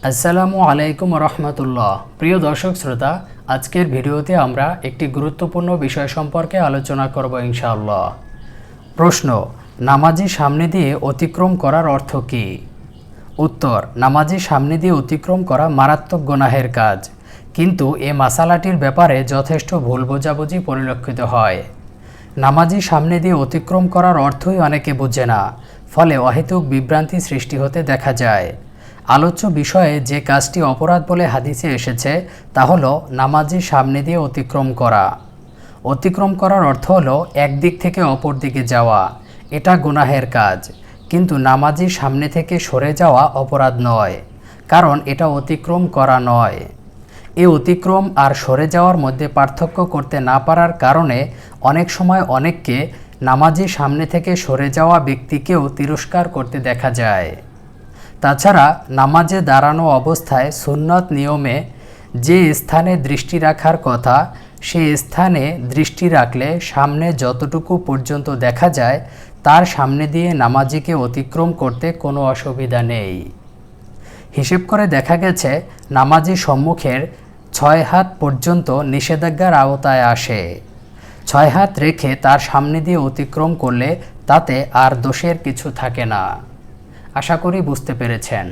আসসালামু আলাইকুম রহমতুল্লাহ। প্রিয় দর্শক শ্রোতা, আজকের ভিডিওতে আমরা একটি গুরুত্বপূর্ণ বিষয় সম্পর্কে আলোচনা করব ইনশাআল্লাহ। প্রশ্ন: নামাজি সামনে দিয়ে অতিক্রম করার অর্থ কী? উত্তর: নামাজি সামনে দিয়ে অতিক্রম করা মারাত্মক গুনাহের কাজ, কিন্তু এ মাসালাটির ব্যাপারে যথেষ্ট ভুল বোঝাবুঝি পরিলক্ষিত হয়। নামাজি সামনে দিয়ে অতিক্রম করার অর্থই অনেকে বোঝে না, ফলে অহেতুক বিভ্রান্তি সৃষ্টি হতে দেখা যায়। আলোচ্য বিষয়ে যে কাজটি অপরাধ বলে হাদিসে এসেছে তা হলো নামাজি সামনে দিয়ে অতিক্রম করা। অতিক্রম করার অর্থ হলো একদিক থেকে অপর দিকে যাওয়া। এটা গুনাহের কাজ, কিন্তু নামাজি সামনে থেকে সরে যাওয়া অপরাধ নয়, কারণ এটা অতিক্রম করা নয়। এই অতিক্রম আর সরে যাওয়ার মধ্যে পার্থক্য করতে না পারার কারণে অনেক সময় অনেককে নামাজি সামনে থেকে সরে যাওয়া ব্যক্তিকেও তিরস্কার করতে দেখা যায়। তাছাড়া নামাজে দাঁড়ানো অবস্থায় সুন্নত নিয়মে যে স্থানে দৃষ্টি রাখার কথা সে স্থানে দৃষ্টি রাখলে সামনে যতটুকু পর্যন্ত দেখা যায় তার সামনে দিয়ে নামাজিকে অতিক্রম করতে কোনো অসুবিধা নেই। হিসেব করে দেখা গেছে নামাজি সম্মুখের 6 হাত পর্যন্ত নিষেধাজ্ঞার আওতায় আসে। 6 হাত রেখে তার সামনে দিয়ে অতিক্রম করলে তাতে আর দোষের কিছু থাকে না। আশা করি বুঝতে পেরেছেন।